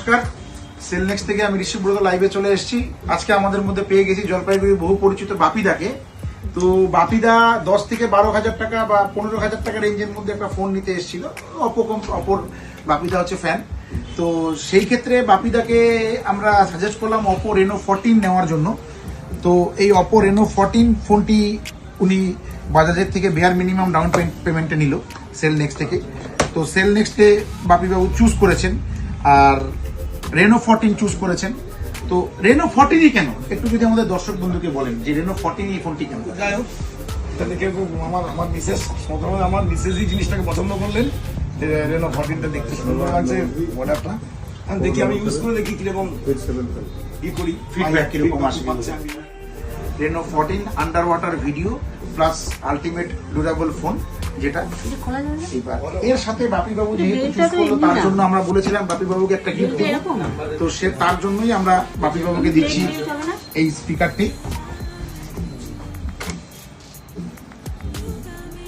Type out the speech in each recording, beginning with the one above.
নমস্কার, সেলনেক্স থেকে আমি ঋষি ব্রত লাইভে চলে এসেছি। আজকে আমাদের মধ্যে পেয়ে গেছি জলপাইগুড়ির বহু পরিচিত বাপিদাকে। তো বাপিদা 10 থেকে 12,000 টাকা বা 15,000 টাকা রেঞ্জের মধ্যে একটা ফোন নিতে এসেছিল। অপর বাপিদা হচ্ছে ফ্যান। তো সেই ক্ষেত্রে বাপিদাকে আমরা সাজেস্ট করলাম অপো রেনো 14 নেওয়ার জন্য। তো এই অপো রেনো 14 ফোনটি উনি বাজাজের থেকে বেয়ার মিনিমাম ডাউন পেমেন্টে নিল সেলনেক্স থেকে। তো সেলনেক্সটে বাপিবাবু চুজ করেছেন আর রেনো 14 চুজ করেছেন। তো রেনো 14ই কেন, একটু যদি আমাদের দর্শক বন্ধুকে বলেন যে রেনো 14 এই ফোনটি কেন? যাই হোক, এটা দেখে খুব আমার মিসেস প্রথমে আমার মিসেসই জিনিসটাকে পছন্দ করলেন। রেনো 14টা দেখতে সুন্দর লাগছে মডেলটা। আমি দেখি, আমি ইউজ করে দেখি কিরকম ই করি, ফিডব্যাক কিরকম আসবে। Reno 14 under water video plus ultimate durable phone, যেটা এবার এর সাথে বাপিবাবু যেহেতু চুজ করলো তার জন্য আমরা বলেছিলাম বাপিবাবুকে একটা গিফট দেব। তো সে তার জন্যই আমরা বাপিবাবুকে দিচ্ছি এই স্পিকারটি।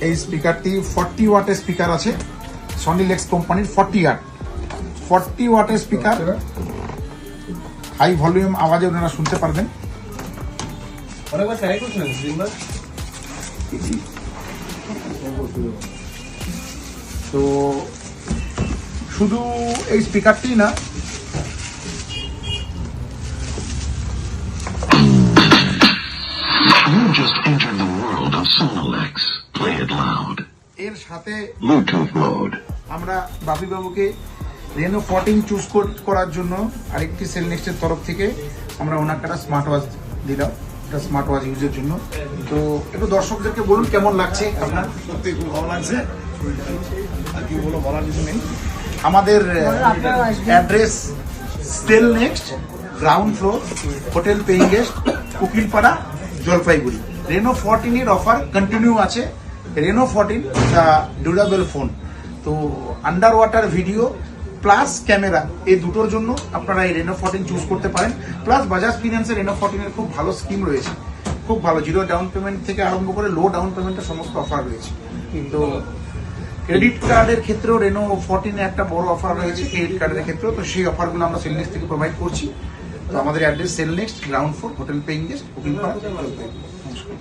এই স্পিকারটি 40 ওয়াটের স্পিকার আছে, সনিলেক্স কোম্পানির 40 ওয়াটের স্পিকার। হাই ভলিউম আওয়াজে ওনারা শুনতে পারবেন। তো শুধু এই স্পিকারটি না, You just entered the world of Sonalex. Play it loud. এর সাথে Bluetooth mode. আমরা বাপিবাবুকে রেনো 14 চুজ করার জন্য আরেকটি সেলনেক্সের তরফ থেকে আমরা ওনাকে একটা স্মার্ট ওয়াচ দিলাম, একটা স্মার্ট ওয়াচ ইউজের জন্য। তো একটু দর্শকদেরকে বলুন কেমন লাগছে আপনার? সত্যি খুব ভালো লাগছে, আর কি বলো, বলার কিছু নেই। আমাদের address Cellnex, ground floor, hotel paying guest, Kukilpara, Jalpaiguri. Reno 14 এর অফার কন্টিনিউ আছে। Reno 14 the durable phone. তো under water video plus camera, এই দুটোর জন্য আপনারা এই রেনো 14 চুজ করতে পারেন। প্লাস বাজাজ ফিন্যান্সের রেনো 14 এর খুব ভালো স্কিম রয়েছে, খুব ভালো, জিরো ডাউন পেমেন্ট থেকে আরম্ভ করে লো ডাউন পেমেন্টের সমস্ত অফার রয়েছে। কিন্তু ক্রেডিট কার্ডের ক্ষেত্রেও রেনো 14 এ একটা বড় অফার রয়েছে ক্রেডিট কার্ডের ক্ষেত্রেও। তো সেই অফারগুলো আমরা সেলনেক্স থেকে প্রোভাইড করছি। তো আমাদের address Cellnex, ground floor, hotel paying guest, Kukilpara, Jalpaiguri. নমস্কার।